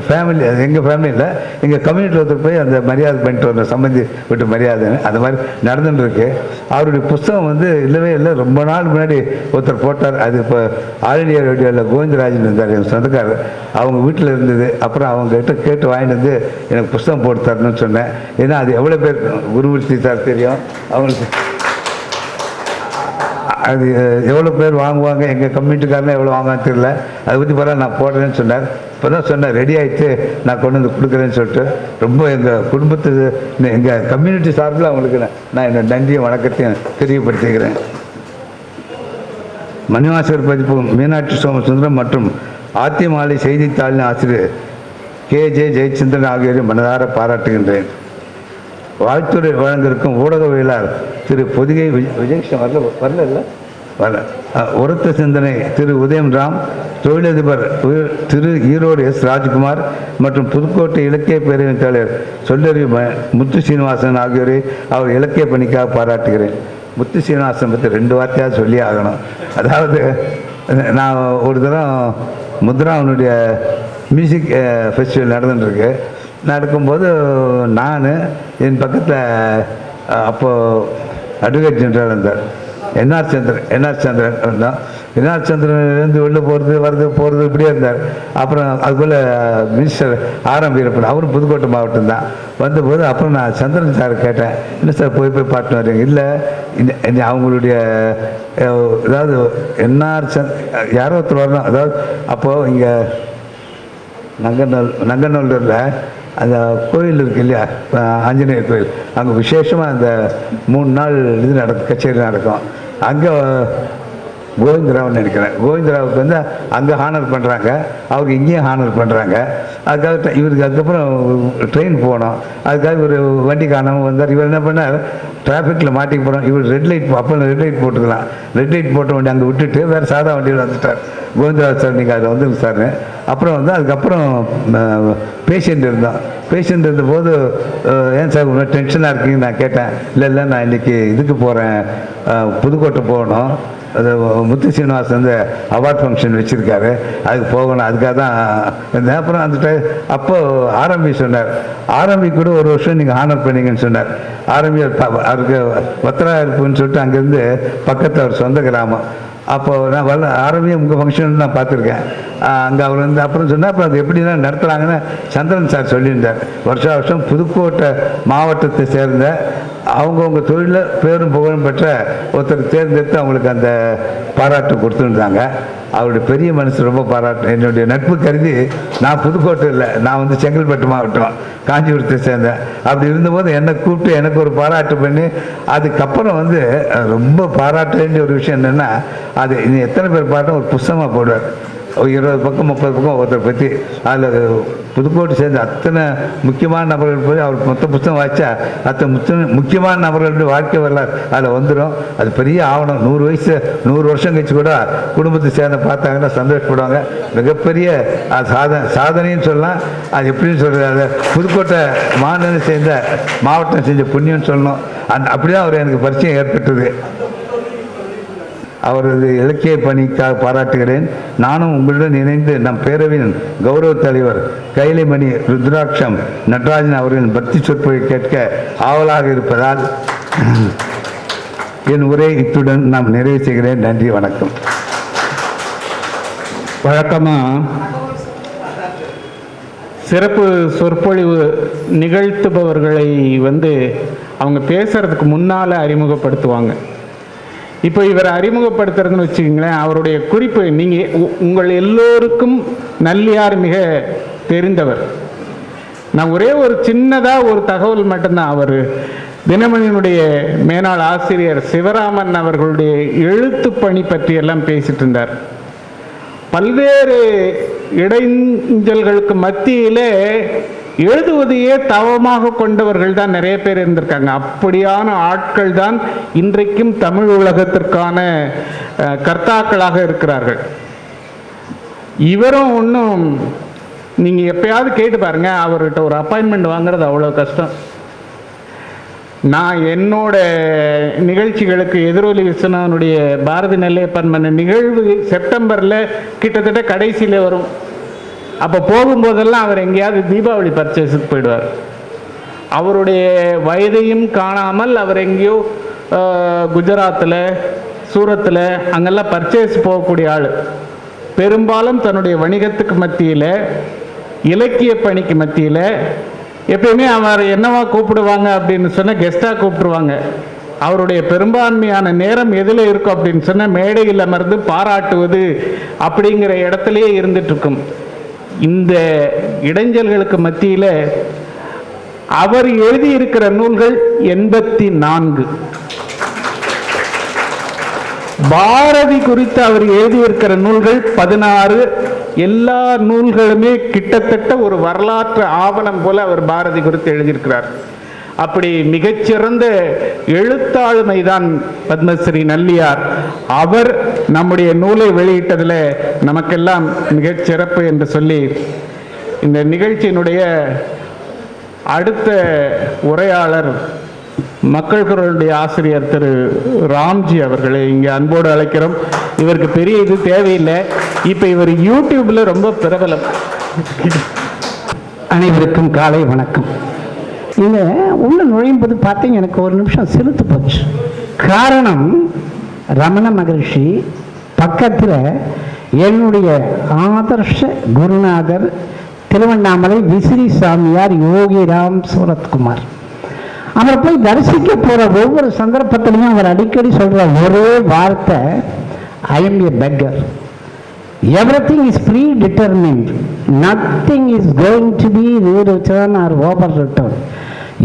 ஃபேமிலியில் எங்கள் கம்யூனிட்டியில் ஒருத்தர் போய் அந்த மரியாதை பண்ணிட்டு வந்த சம்பந்தி விட்டு மரியாதை அந்த மாதிரி நடந்துட்டுருக்கு. அவருடைய புஸ்தகம் வந்து இல்லவே இல்லை, ரொம்ப நாள் முன்னாடி ஒருத்தர் போட்டார். அது இப்போ ஆல் இண்டியா ரேடியோவில் கோவிந்தராஜன் இருந்தார் எங்கள் சொந்தக்காரர். அவங்க வீட்டில் இருந்தது. அப்புறம் அவங்ககிட்ட கேட்டு வாங்கிட்டு வந்து எனக்கு புஸ்தகம் போட்டு தரணும்னு சொன்னேன். ஏன்னா அது எவ்வளோ பேர் குருமூர்த்தி சார் தெரியும், அவங்களுக்கு அது எவ்வளோ பேர் வாங்குவாங்க, எங்கள் கம்யூனிட்டிக்காரனே எவ்வளோ வாங்குவான்னு தெரியல. அதை பற்றி பரவாயில்ல நான் போடுறேன்னு சொன்னார். இப்போ தான் சொன்னேன் ரெடி ஆகிட்டு நான் கொண்டு வந்து கொடுக்குறேன்னு சொல்லிட்டு ரொம்ப எங்கள் குடும்பத்துக்கு எங்கள் கம்யூனிட்டி சார்பில் அவங்களுக்கு நான் என்னோட நன்றியும் வணக்கத்தையும் தெரியப்படுத்திக்கிறேன். மணிவாசகர் பதிப்பு மீனாட்சி சோமசுந்தரம் மற்றும் ஆத்திமாலை செய்தித்தாளின் ஆசிரியர் KJ ஜெயச்சந்திரன் ஆகியோரை மனதார பாராட்டுகின்றேன். வாழ்த்துறை வழங்கிருக்கும் ஊடகவியலாளர் திரு பொதிகை விஜயகிருஷ்ணன் வரல உரத்த சிந்தனை திரு உதயம் ராம், தொழிலதிபர் திரு ஈரோடு S. ராஜ்குமார் மற்றும் புதுக்கோட்டை இலக்கிய பேரவையின் தலைவர் சொல்லறிவு முத்து சீனிவாசன் ஆகியோரை அவர் இலக்கிய பணிக்காக பாராட்டுகிறேன். முத்து சீனிவாசன் பற்றி 2 வார்த்தையாக சொல்லி ஆகணும். அதாவது நான் ஒரு தரம் முத்ராவனுடைய மியூசிக் ஃபெஸ்டிவல் நடந்துட்டுருக்கு. நடக்கும்போது நான் என் பக்கத்தில் அப்போது அட்வொகேட் ஜெனரல் இருந்தார் என்ஆர் சந்திரன் இருந்தான். என்ஆர் சந்திரன்லேருந்து வெளில போகிறது இப்படியே இருந்தார். அப்புறம் அதுக்குள்ளே மினிஸ்டர் ஆர்.எம். வீரப்பன், அவரும் புதுக்கோட்டை மாவட்டம் தான். வந்தபோது அப்புறம் நான் சந்திரன் சார் கேட்டேன், என்ன சார் போய் பாட்டு வரீங்க? இல்லை அவங்களுடைய அதாவது யாரோ ஒருத்தர் வரணும். அதாவது அப்போது இங்கே நங்கநல்லூரில் அந்த கோயில் இருக்கு இல்லையா, ஆஞ்சநேயர் கோயில், அங்கே விசேஷமாக அந்த 3 நாள் இது கச்சேரி நடக்கும். அங்கே கோவிந்தராவ்னு நினைக்கிறேன். கோவிந்தராவுக்கு வந்து அங்கே ஹானர் பண்ணுறாங்க, அவருக்கு இங்கேயும் ஹானர் பண்ணுறாங்க. அதுக்காக இவருக்கு அதுக்கப்புறம் ட்ரெயின் போனோம். அதுக்காக இவர் வண்டி காணாமல் வந்தார். இவர் என்ன பண்ணார், டிராஃபிக்கில் மாட்டிக்கு போகிறோம். இவர் ரெட் லைட் போட்டுக்கலாம். ரெட் லைட் போட்ட வண்டி அங்கே விட்டுட்டு வேறு சாதா வண்டியில் வந்துட்டார். கோவிந்தராவ் சார் நீங்கள் அதில் வந்துங்க சார். அப்புறம் வந்து அதுக்கப்புறம் பேஷண்ட் இருந்தபோது ஏன் சார் இன்னும் டென்ஷனாக இருக்கீங்கன்னு நான் கேட்டேன். இல்லை நான் இன்றைக்கி இதுக்கு போகிறேன், புதுக்கோட்டை போகணும். அது முத்து சீனிவாசன் வந்து அவார்ட் ஃபங்க்ஷன் வச்சுருக்காரு, அதுக்கு போகணும். அதுக்காக தான் இருந்தேன். அப்புறம் அந்த அப்போது ஆரம்பி சொன்னார், ஆரம்பி கூட ஒரு வருஷம் நீங்கள் ஹானர் பண்ணீங்கன்னு சொன்னார். ஆரம்பி அவருக்கு வத்திராயிருப்புன்னு சொல்லிட்டு அங்கேருந்து பக்கத்தில் அவர் சொந்த கிராமம். அப்போது நான் ஆரம்பியும் உங்கள் ஃபங்க்ஷன் நான் பார்த்துருக்கேன். அங்கே அவர் வந்து அப்புறம் சொன்னால் அப்புறம் அது எப்படின்னா நடத்துகிறாங்கன்னு சந்திரன் சார் சொல்லியிருந்தார். வருஷம் புதுக்கோட்டை மாவட்டத்தை சேர்ந்த அவங்கவுங்க தொழிலில் பேரும் புகழும் பெற்ற ஒருத்தர் தேர்ந்தெடுத்து அவங்களுக்கு அந்த பாராட்டு கொடுத்துருந்தாங்க. அவருடைய பெரிய மனசு ரொம்ப பாராட்டு. என்னுடைய நட்பு கருதி நான் புதுக்கோட்டை இல்லை, நான் வந்து செங்கல்பட்டு மாவட்டம் காஞ்சிபுரத்தை சேர்ந்தேன். அப்படி இருந்தபோது என்னை கூப்பிட்டு எனக்கு ஒரு பாராட்டு பண்ணி அதுக்கப்புறம் வந்து ரொம்ப பாராட்ட வேண்டிய ஒரு விஷயம் என்னென்னா, அது இன்னும் எத்தனை பேர் பாட்டும் ஒரு புஸ்தகமாக போடுவார். 20 பக்கம் 30 பக்கம் ஒருத்தரை பற்றி. அதில் புதுக்கோட்டை சேர்ந்த அத்தனை முக்கியமான நபர்கள் போய் அவர் மொத்த புத்தகம் வாய்ச்சா அத்தனை முக்கியமான நபர்களுடைய வாழ்க்கை வரலாறு அதில் வந்துடும். அது பெரிய ஆவணம். 100 வருஷம் கழிச்சு கூட குடும்பத்தை சேர்ந்த பார்த்தாங்கன்னா சந்தோஷப்படுவாங்க. மிகப்பெரிய சாதனைன்னு சொல்லலாம். அது எப்படின்னு சொல்கிறது, அதை புதுக்கோட்டை மாவட்டம் செஞ்ச புண்ணியம்னு சொல்லணும். அப்படிதான் அவர் எனக்கு பரிச்சயம் ஏற்பட்டது. அவரது இலக்கிய பணிக்காக பாராட்டுகிறேன். நானும் உங்களுடன் இணைந்து நம் பேரவையின் கௌரவ தலைவர் கைலைமணி ருத்ராட்சம் நடராஜன் அவர்களின் பக்தி சொற்பொழிவை கேட்க ஆவலாக இருப்பதால் என் உரை இத்துடன் நாம் நிறைவு செய்கிறேன். நன்றி, வணக்கம். வழக்கமாக சிறப்பு சொற்பொழிவு நிகழ்த்துபவர்களை அவங்க பேசுறதுக்கு முன்னால் அறிமுகப்படுத்துவாங்க. இப்போ இவரை அறிமுகப்படுத்துறதுன்னு வச்சுக்கிங்களேன், அவருடைய குறிப்பு நீங்கள் உங்கள் எல்லோருக்கும் நல்லியார் மிக தெரிந்தவர். நான் ஒரே ஒரு சின்னதாக ஒரு தகவல் மட்டும்தான். அவர் தினமணியினுடைய மேனாள் ஆசிரியர் சிவராமன் அவர்களுடைய எழுத்து பணி பற்றியெல்லாம் பேசிட்டு இருந்தார். பல்வேறு இடைஞ்சல்களுக்கு மத்தியிலே எழுதுவதையே தவமாக கொண்டவர்கள் தான் நிறைய பேர் இருந்திருக்காங்க. அப்படியான ஆட்கள் தான் இன்றைக்கும் தமிழ் உலகத்திற்கான கர்த்தாக்களாக இருக்கிறார்கள். இவரும் ஒன்றும் நீங்கள் எப்பயாவது கேட்டு பாருங்க, அவர்கிட்ட ஒரு அப்பாயின்மெண்ட் வாங்குறது அவ்வளோ கஷ்டம். நான் என்னோட நிகழ்ச்சிகளுக்கு எதிரொலி விஸ்வநாதனுடைய பாரதி நெல்லையப்பன் மன்ன நிகழ்வு செப்டம்பரில் கிட்டத்தட்ட கடைசியில் வரும். அப்போ போகும்போதெல்லாம் அவர் எங்கேயாவது தீபாவளி பர்ச்சேஸுக்கு போயிடுவார். அவருடைய வயதையும் காணாமல் அவர் எங்கேயோ குஜராத்தில், சூரத்தில் அங்கெல்லாம் பர்ச்சேஸ் போகக்கூடிய ஆள். பெரும்பாலும் தன்னுடைய வணிகத்துக்கு மத்தியில், இலக்கிய பணிக்கு மத்தியில் எப்பயுமே அவர் என்னவா கூப்பிடுவாங்க அப்படின்னு சொன்னால் கெஸ்ட்டாக கூப்பிடுவாங்க. அவருடைய பெரும்பான்மையான நேரம் எதில் இருக்கும் அப்படின்னு சொன்னால் மேடையில் அமர்ந்து பாராட்டுவது அப்படிங்கிற இடத்துலையே இருந்துட்டு இருக்கும். இந்த இடைஞ்சல்களுக்கு மத்தியில் அவர் எழுதியிருக்கிற நூல்கள் 84. பாரதி குறித்து அவர் எழுதியிருக்கிற நூல்கள் 16. எல்லா நூல்களுமே கிட்டத்தட்ட ஒரு வரலாற்று ஆவணம் போல அவர் பாரதி குறித்து எழுதியிருக்கிறார். அப்படி மிகச்சிறந்த எழுத்தாளுமை தான் பத்மஸ்ரீ நல்லியார். அவர் நம்முடைய நூலை வெளியிட்டதில் நமக்கெல்லாம் மிகச்சிறப்பு என்று சொல்லி இந்த நிகழ்ச்சியினுடைய அடுத்த உரையாளர் மக்கள் குரலுடைய ஆசிரியர் திரு ராம்ஜி அவர்களை இங்கே அன்போடு அழைக்கிறோம். இவருக்கு பெரிய இது தேவையில்லை. இப்போ இவர் யூடியூப்ல ரொம்ப பிரபலம். அனைவருக்கும் காலை வணக்கம். இந்த உள்ள நுழையும் போது பார்த்தீங்க, எனக்கு ஒரு நிமிஷம் சிரித்து போச்சு. காரணம், ரமண மகரிஷி பக்கத்தில் என்னுடைய ஆதர்ஷ குருநாதர் திருவண்ணாமலை விசிறி சாமியார் யோகிராம் சூரத்குமார். அவரை போய் தரிசிக்க போகிற ஒவ்வொரு சந்தர்ப்பத்திலையும் அவர் அடிக்கடி சொல்கிற ஒரே வார்த்தை, I am a beggar. Everything is predetermined, nothing is going to be rereturn or over return.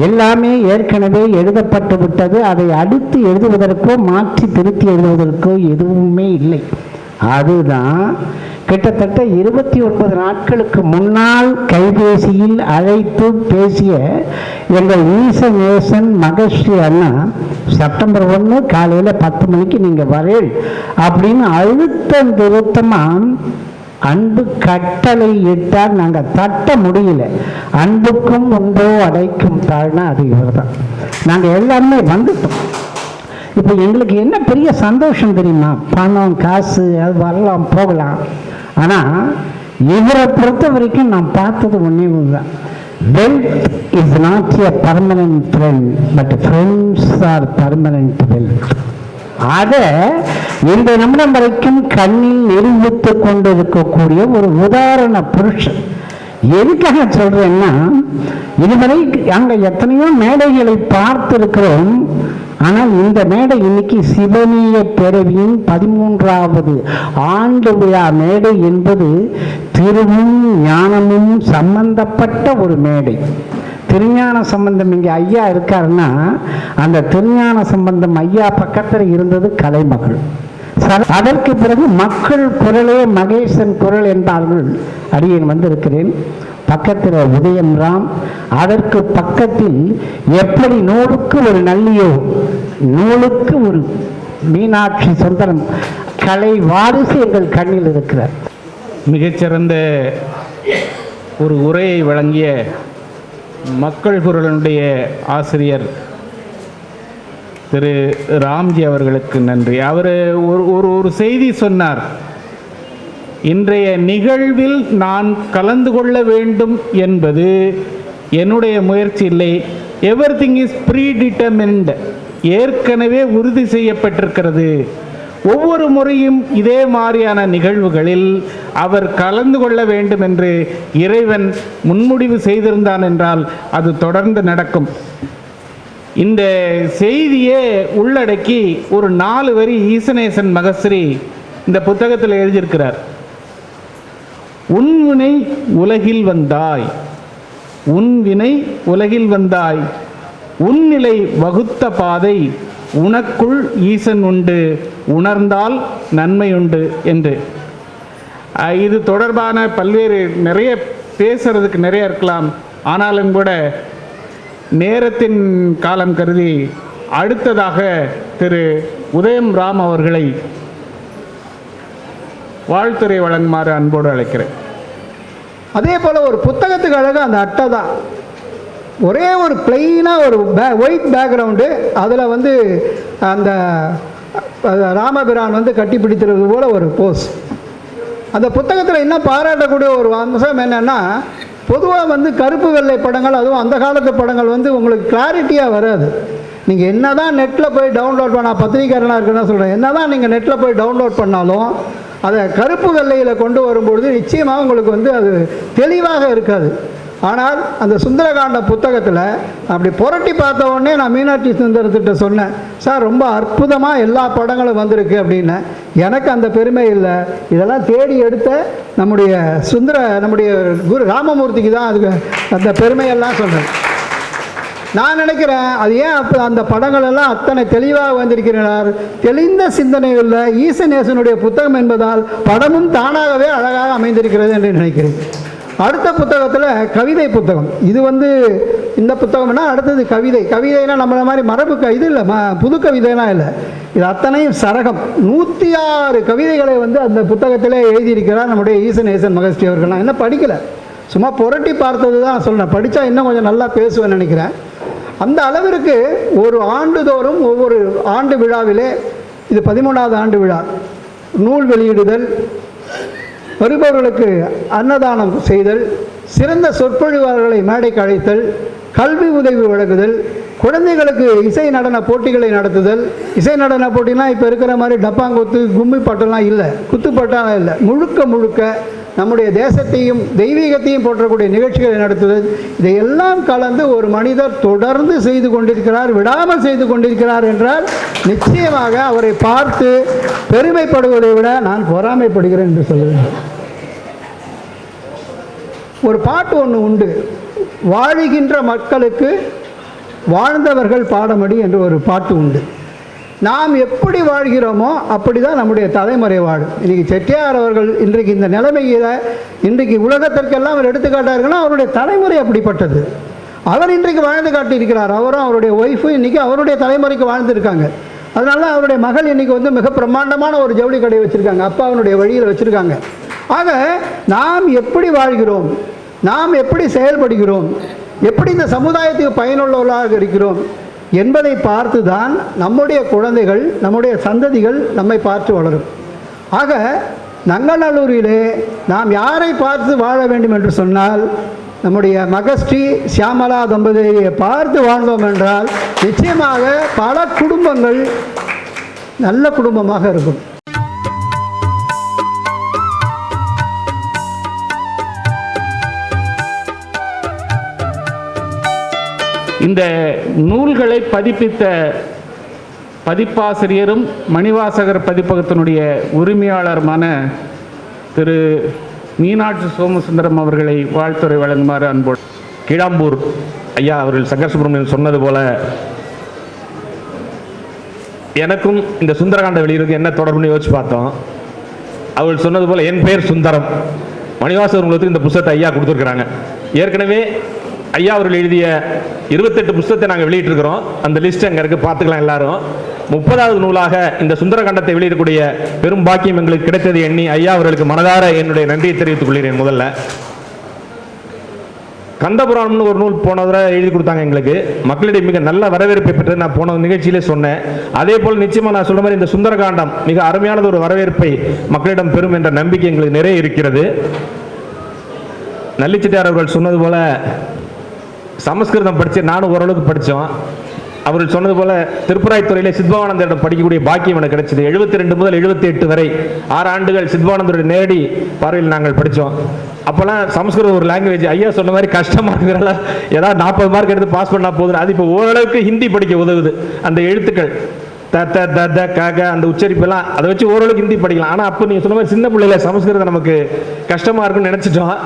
எல்லாமே ஏற்கனவே எழுதப்பட்டு விட்டது. அதை அடுத்து எழுதுவதற்கோ மாற்றி திருத்தி எழுதுவதற்கோ எதுவுமே இல்லை. அதுதான் கிட்டத்தட்ட 29 நாட்களுக்கு முன்னால் கைபேசியில் அழைத்து பேசிய எங்கள் ஈசநேசன் மகஸ்ரீ அண்ணா, செப்டம்பர் 1 காலையில் 10 மணிக்கு நீங்கள் வரேள் அப்படின்னு அழுத்தம் திருத்தமாக அன்பு கட்டளை இட்டால் நாங்கள் தட்ட முடியல. அன்புக்கும் உண்டோ அடைக்கும் தாழ்னா அது இவர் தான். நாங்கள் எல்லாருமே வந்துட்டோம். இப்போ எங்களுக்கு என்ன பெரிய சந்தோஷம் தெரியுமா? பணம் காசு அது வரலாம் போகலாம். ஆனால் இவரை பொறுத்த வரைக்கும் நான் பார்த்தது ஒன்றே தான், wealth is not a permanent friend, but friends are permanent wealth. அதை இந்த நிமிடம் வரைக்கும் கண்ணில் நிரூபித்து கொண்டு இருக்கக்கூடிய ஒரு உதாரண புருஷன். எதுக்காக சொல்றேன்னா, இதுவரை அங்கே எத்தனையோ மேடைகளை பார்த்திருக்கிறோம். ஆனால் இந்த மேடை இன்னைக்கு சிவனிய பிறவியின் 13வது ஆண்டு விழா மேடை என்பது திருவும் ஞானமும் சம்பந்தப்பட்ட ஒரு மேடை. திருஞான சம்பந்தம் இங்கே ஐயா இருக்காருன்னா, அந்த திருஞான சம்பந்தம் ஐயா பக்கத்தில் இருந்தது கலைமகள். அதற்கு பிறகு மக்கள் குரலே மகேசன் குரல் என்றார்கள். அடியேன் வந்திருக்கிறேன். பக்கத்தில் உதயம் ராம், அதற்கு பக்கத்தில் எப்படி நூலுக்கு ஒரு நல்லியோ, நூலுக்கு ஒரு மீனாட்சி சுந்தரம், கலை வாரிசு எங்கள் கண்ணில் இருக்கிறார். மிகச்சிறந்த ஒரு உரையை வழங்கிய மக்கள் குரலுடைய ஆசிரியர் திரு ராம்ஜி அவர்களுக்கு நன்றி. அவர் ஒரு செய்தி சொன்னார். இன்றைய நிகழ்வில் நான் கலந்து கொள்ள வேண்டும் என்பது என்னுடைய முயற்சி இல்லை. Everything is predetermined. ஏற்கனவே உறுதி செய்யப்பட்டிருக்கிறது. ஒவ்வொரு முறையும் இதே மாதிரியான நிகழ்வுகளில் அவர் கலந்து கொள்ள வேண்டும் என்று இறைவன் முன்முடிவு செய்திருந்தான் என்றால் அது தொடர்ந்து நடக்கும். இந்த செய்தியே உள்ளடக்கி ஒரு 4 வரி ஈசனேசன் மகஸ்ரீ இந்த புத்தகத்தில் எழுதியிருக்கிறார். உன்வினை உலகில் வந்தாய், உன்வினை உலகில் வந்தாய், உன்னிலை வகுத்த பாதை உனக்குள் ஈசன் உண்டு, உணர்ந்தால் நன்மையுண்டு என்று. இது தொடர்பான பல்வேறு நிறைய பேசுறதுக்கு நிறைய இருக்கலாம். ஆனாலும் கூட நேரத்தின் காலம் கருதி அடுத்ததாக திரு உதயம் ராம் அவர்களை வாழ்த்துரை வழங்குமாறு அன்போடு அழைக்கிறேன். அதே போல் ஒரு புத்தகத்துக்கு அழகு அந்த அட்டை தான். ஒரே ஒரு பிளெயினாக ஒரு ஒயிட் பேக்ரவுண்டு, அதில் வந்து அந்த ராமபிரான் வந்து கட்டி பிடித்திருக்கிறது போல் ஒரு போஸ். அந்த புத்தகத்தில் இன்னும் பாராட்டக்கூடிய ஒரு அம்சம் என்னென்னா, பொதுவாக வந்து கருப்பு வெள்ளை படங்கள், அதுவும் அந்த காலத்து படங்கள் வந்து உங்களுக்கு கிளாரிட்டியாக வராது. நீங்கள் என்ன தான் நெட்டில் போய் டவுன்லோட் பண்ண, பத்திரிக்கையாளனாக இருக்குன்னு சொல்கிறேன், என்ன தான் நீங்கள் நெட்டில் போய் டவுன்லோட் பண்ணாலும் அதை கருப்பு வெள்ளையில் கொண்டு வரும்பொழுது நிச்சயமாக உங்களுக்கு வந்து அது தெளிவாக இருக்காது. ஆனால் அந்த சுந்தரகாண்ட புத்தகத்தில் அப்படி புரட்டி பார்த்த உடனே நான் மீனாட்சி சுந்தரத்திட்ட சொன்னேன், சார் ரொம்ப அற்புதமாக எல்லா படங்களும் வந்திருக்கு அப்படின்னு. எனக்கு அந்த பெருமை இல்லை, இதெல்லாம் தேடி எடுத்த நம்முடைய குரு ராமமூர்த்திக்கு தான் அதுக்கு அந்த பெருமையெல்லாம் சொன்னேன். நான் நினைக்கிறேன் அது ஏன் அப்போ அந்த படங்கள் எல்லாம் அத்தனை தெளிவாக வந்திருக்கிறார். தெளிந்த சிந்தனை உள்ள ஈசனேசனுடைய புத்தகம் என்பதால் படமும் தானாகவே அழகாக அமைந்திருக்கிறது என்று நினைக்கிறேன். அடுத்த புத்தகத்தில் கவிதை புத்தகம். இது வந்து இந்த புத்தகம்னா அடுத்தது கவிதைனா நம்மள மாதிரி மரபு இது இல்லை, புது கவிதைலாம் இல்லை. இது அத்தனையும் சரகம். 106 கவிதைகளை வந்து அந்த புத்தகத்திலே எழுதியிருக்கிறார் நம்முடைய ஈசனேசன் மகஸ்ரீ அவர்கள். நான் என்ன படிக்கலை, சும்மா புரட்டி பார்த்தது தான் சொல்கிறேன். படித்தா இன்னும் கொஞ்சம் நல்லா பேசுவேன்னு நினைக்கிறேன். அந்த அளவிற்கு ஒரு ஆண்டுதோறும் ஒவ்வொரு ஆண்டு விழாவிலே, இது 13வது ஆண்டு விழா, நூல் வெளியிடுதல், வருபவர்களுக்கு அன்னதானம் செய்தல், சிறந்த சொற்பொழிவாளர்களை மேடைக்கு அழைத்தல், கல்வி உதவி வழங்குதல், குழந்தைகளுக்கு இசை நடன போட்டிகளை நடத்துதல். இசை நடன போட்டினா இப்போ இருக்கிற மாதிரி டப்பாங்குத்து கும்மி பாட்டெல்லாம் இல்லை, குத்துப்பாட்டெல்லாம் இல்லை. முழுக்க நம்முடைய தேசத்தையும் தெய்வீகத்தையும் போற்றக்கூடிய நிகழ்ச்சிகளை நடத்துதல். இதையெல்லாம் கலந்து ஒரு மனிதர் தொடர்ந்து செய்து கொண்டிருக்கிறார், விடாமல் செய்து கொண்டிருக்கிறார் என்றால் நிச்சயமாக அவரை பார்த்து பெருமைப்படுவதை விட நான் பொறாமைப்படுகிறேன் என்று சொல்லுவேன். ஒரு பாட்டு ஒன்று உண்டு, வாழுகின்ற மக்களுக்கு வாழ்ந்தவர்கள் பாடமடி என்று ஒரு பாட்டு உண்டு. நாம் எப்படி வாழ்கிறோமோ அப்படி தான் நம்முடைய தலைமுறை வாழும். இன்றைக்கி செட்டியார் அவர்கள் இன்றைக்கு இந்த நிலைமையில் இன்றைக்கு உலகத்திற்கெல்லாம் அவர் எடுத்துக்காட்டார்கள்னா அவருடைய தலைமுறை அப்படிப்பட்டது. அவர் இன்றைக்கு வாழ்ந்து காட்டியிருக்கிறார். அவரும் அவருடைய ஒய்ஃபும் இன்றைக்கி அவருடைய தலைமுறைக்கு வாழ்ந்துருக்காங்க. அதனால அவருடைய மகள் இன்றைக்கி வந்து மிக பிரம்மாண்டமான ஒரு ஜவுளி கடை வச்சுருக்காங்க, அப்பா அவனுடைய வழியில் வச்சுருக்காங்க. ஆக நாம் எப்படி வாழ்கிறோம், நாம் எப்படி செயல்படுகிறோம், எப்படி இந்த சமுதாயத்துக்கு பயனுள்ளவர்களாக இருக்கிறோம் என்பதை பார்த்து தான் நம்முடைய குழந்தைகள், நம்முடைய சந்ததிகள் நம்மை பார்த்து வளரும். ஆக நங்கநல்லூரிலே நாம் யாரை பார்த்து வாழ வேண்டும் என்று சொன்னால், நம்முடைய மகஸ்ரீ சியாமலா தம்பதியை பார்த்து வாழ்ந்தோம் என்றால் நிச்சயமாக பல குடும்பங்கள் நல்ல குடும்பமாக இருக்கும். இந்த நூல்களை பதிப்பித்த பதிப்பாசிரியரும் மணிவாசகர் பதிப்பகத்தினுடைய உரிமையாளருமான திரு மீனாட்சி சோமசுந்தரம் அவர்களை வாழ்த்துரை வழங்குமாறு அன்போடு. கீழாம்பூர் ஐயா அவர்கள் சங்கர சுப்பிரமணியன் சொன்னது போல எனக்கும் இந்த சுந்தரகாண்ட வெளியிருக்கு என்ன தொடர்புன்னு யோசிச்சு பார்த்தோம். அவர்கள் சொன்னது போல என் பெயர் சுந்தரம். மணிவாசகர் உங்களுக்கு இந்த புத்தகத்தை ஐயா கொடுத்துருக்குறாங்க. ஏற்கனவே ஐயா அவர்கள் எழுதிய 28 புத்தகத்தை நாங்கள் வெளியிட்டிருக்கிறோம். அந்த லிஸ்ட் அங்கே இருக்குது, பார்த்துக்கலாம் எல்லாரும். 30வது நூலாக இந்த சுந்தரகாண்டத்தை வெளியிடக்கூடிய பெரும் பாக்கியம் எங்களுக்கு கிடைத்தது எண்ணி ஐயா அவர்களுக்கு மனதார என்னுடைய நன்றியை தெரிவித்துக் கொள்கிறேன். முதல்ல கந்தபுராணம்னு ஒரு நூல் போன தடவை எழுதி கொடுத்தாங்க எங்களுக்கு. மக்களிடையே மிக நல்ல வரவேற்பை பெற்றது. நான் போன நிகழ்ச்சியிலே சொன்னேன். அதே போல் நிச்சயமாக நான் சொல்ற மாதிரி இந்த சுந்தரகாண்டம் மிக அருமையானது ஒரு வரவேற்பை மக்களிடம் பெறும் என்ற நம்பிக்கை எங்களுக்கு நிறைய இருக்கிறது. நல்லிச்செட்டியார் அவர்கள் சொன்னது போல சமஸ்கிருதம் படித்து நானும் ஓரளவுக்கு படித்தோம். அவர்கள் சொன்னது போல திருப்புராய்த்துறையிலே சித்பவானந்தரிடம் படிக்கக்கூடிய பாக்கியம் எனக்கு கிடைச்சது. 72 முதல் 78 வரை 6 ஆண்டுகள் சித்பவானந்தருடைய நேரடி பார்வையில் நாங்கள் படித்தோம். அப்போல்லாம் சமஸ்கிருதம் ஒரு லாங்குவேஜ், ஐயா சொன்ன மாதிரி கஷ்டமாக இருக்கிறனால ஏதாவது 40 மார்க் எடுத்து பாஸ் பண்ணால் போதும். அது இப்போ ஓரளவுக்கு ஹிந்தி படிக்க உதவுது. அந்த எழுத்துக்கள் த த த க க அந்த உச்சரிப்பெல்லாம் அதை வச்சு ஓரளவுக்கு ஹிந்தி படிக்கலாம். ஆனால் அப்போ நீங்கள் சொன்ன மாதிரி சின்ன பிள்ளையில சமஸ்கிருதம் நமக்கு கஷ்டமாக இருக்குன்னு நினச்சிட்டோம்.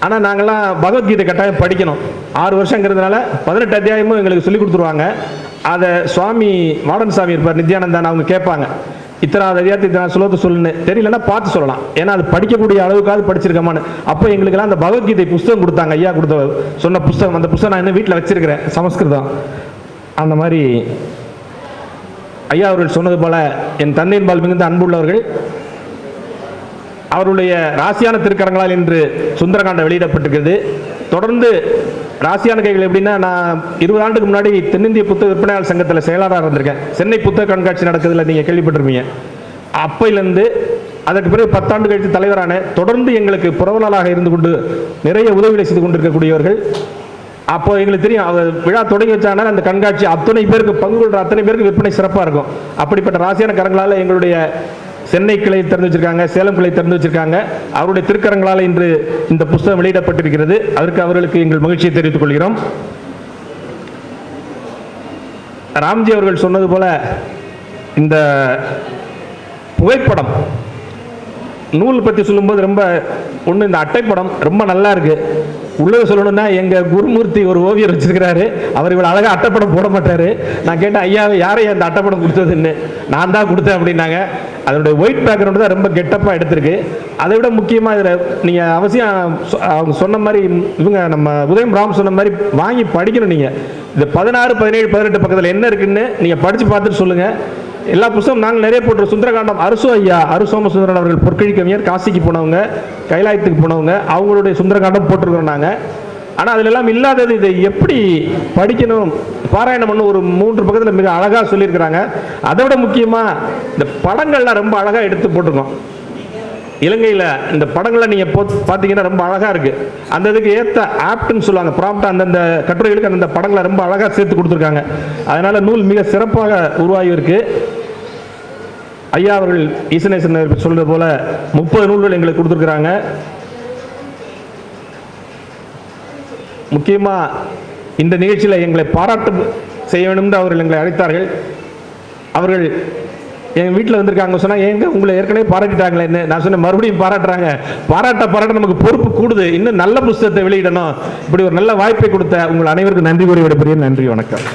ஆனால் நாங்கள்லாம் பகவத்கீதை கட்டாயம் படிக்கணும். 6 வருஷங்கிறதுனால 18 அத்தியாயமும் எங்களுக்கு சொல்லி கொடுத்துருவாங்க. அதை சுவாமி மாடன் சாமி இருப்பார் நித்யானந்தான், அவங்க கேட்பாங்க இத்தனாவது அதிகாரத்தை இத்தனை ஸ்லோகத்தை சொல்லுன்னு. தெரியலன்னா பார்த்து சொல்லலாம், ஏன்னா அது படிக்கக்கூடிய அளவுக்காவது படிச்சிருக்கமான்னு. அப்போ எங்களுக்கெல்லாம் அந்த பகவத்கீதை புஸ்தகம் கொடுத்தாங்க, ஐயா கொடுத்த சொன்ன புஸ்தகம். அந்த புஸ்தகம் நான் இன்னும் வீட்டில் வச்சிருக்கிறேன், சமஸ்கிருதம். அந்த மாதிரி ஐயா அவர்கள் சொன்னது போல என் தந்தையின் பால் மிகுந்த அன்புள்ளவர்கள். அவருடைய ராசியான திருக்கரங்களால் இன்று சுந்தரகாண்டம் வெளியிடப்பட்டிருக்கிறது. தொடர்ந்து ராசியான கைகள் எப்படின்னா, நான் 20 ஆண்டுக்கு முன்னாடி தென்னிந்திய புத்தக விற்பனையாளர் சங்கத்தில் செயலாளராக இருந்திருக்கேன். சென்னை புத்தக கண்காட்சி நடக்குதுல, நீங்கள் கேள்விப்பட்டிருப்பீங்க. அப்பையிலேருந்து அதற்கு பிறகு 10 ஆண்டு கழித்து தலைவரான, தொடர்ந்து எங்களுக்கு புரவலாக இருந்து கொண்டு நிறைய உதவிகளை செய்து கொண்டிருக்கக்கூடியவர்கள். அப்போ எங்களுக்கு தெரியும், அவர் விழா தொடங்கி வச்சாங்கன்னா அந்த கண்காட்சி அத்தனை பேருக்கு பங்கு கொள்கிற அத்தனை பேருக்கு விற்பனை சிறப்பாக இருக்கும். அப்படிப்பட்ட ராசியான கரங்களால் எங்களுடைய சென்னை கிளை திறந்து வச்சிருக்காங்க, சேலம் கிளை திறந்து வச்சிருக்காங்க. அவருடைய திருக்கரங்களால் இன்று இந்த புஸ்தகம் வெளியிடப்பட்டிருக்கிறது. அதற்கு அவர்களுக்கு எங்கள் மகிழ்ச்சியை தெரிவித்துக் கொள்கிறோம். ராம்ஜி அவர்கள் சொன்னது போல இந்த புகைப்படம் நூல் பற்றி சொல்லும்போது ரொம்ப ஒன்று, இந்த அட்டைப்படம் ரொம்ப நல்லா இருக்கு. உள்ளே சொல்லணும்னா எங்கள் குருமூர்த்தி ஒரு ஓவியர் வச்சிருக்கிறாரு, அவர் இவ்வளோ அழகாக அட்டைப்படம் போட மாட்டார். நான் கேட்டேன், ஐயா யாரையும் அந்த அட்டைப்படம் கொடுத்ததுன்னு. நான் தான் கொடுத்தேன் அப்படின்னாங்க. அதனுடைய ஒயிட் பேக்ரவுண்டு தான் ரொம்ப கெட்டப்பாக எடுத்திருக்கு. அதை விட முக்கியமாக இதில் நீங்கள் அவசியம் அவங்க சொன்ன மாதிரி, இவங்க நம்ம உதயம் ராம் சொன்ன மாதிரி வாங்கி படிக்கணும். நீங்கள் இந்த 16, 17, 18 பக்கத்தில் என்ன இருக்குன்னு நீங்கள் படித்து பார்த்துட்டு சொல்லுங்கள். எல்லா புத்தகம் நாங்கள் நிறைய போட்டுருவோம். சுந்தரகாண்டம் அரசு ஐயா சோமசுந்தரன் அவர்கள் பொற்கழி கவிஞர், காசிக்கு போனவங்க, கைலாயத்துக்கு போனவங்க, அவங்களுடைய சுந்தரகாண்டம் போட்டிருக்கிறோம் நாங்கள். ஆனால் அதில் எல்லாம் இல்லாதது இதை எப்படி படிக்கணும், பாராயணம் பண்ண ஒரு 3 பக்கத்தில் மிக அழகாக சொல்லியிருக்கிறாங்க. அதை விட முக்கியமாக இந்த படங்கள்லாம் ரொம்ப அழகாக எடுத்து போட்டிருக்கோம். இலங்கையில் இந்த படங்களை நீங்கள் பார்த்தீங்கன்னா ரொம்ப அழகாக இருக்குது. அந்த இதுக்கு ஏற்ற ஆப்ட்னு சொல்லுவாங்க, ப்ராம்ப்டாக அந்தந்த கட்டுரைகளுக்கு அந்தந்த படங்களை ரொம்ப அழகாக சேர்த்து கொடுத்துருக்காங்க. அதனால் நூல் மிக சிறப்பாக உருவாகி இருக்கு. ஐயா அவர்கள் ஈசனேசன் சொல்றது போல 30 நூல்கள் எங்களுக்கு கொடுத்துருக்குறாங்க. முக்கியமாக இந்த நிகழ்ச்சியில் எங்களை பாராட்டு செய்ய வேண்டும் என்று அவர்கள் எங்களை அழைத்தார்கள். அவர்கள் என் வீட்டில் வந்திருக்காங்க, சொன்னால் எங்க உங்களை ஏற்கனவே பாராட்டிட்டாங்களேன்னு. நான் சொன்னேன், மறுபடியும் பாராட்டுறாங்க. பாராட்ட நமக்கு பொறுப்பு கூடுது, இன்னும் நல்ல புத்தகத்தை வெளியிடணும். இப்படி ஒரு நல்ல வாய்ப்பை கொடுத்த உங்கள் அனைவருக்கும் நன்றி கூறி விடைபெறுகிறேன். நன்றி, வணக்கம்.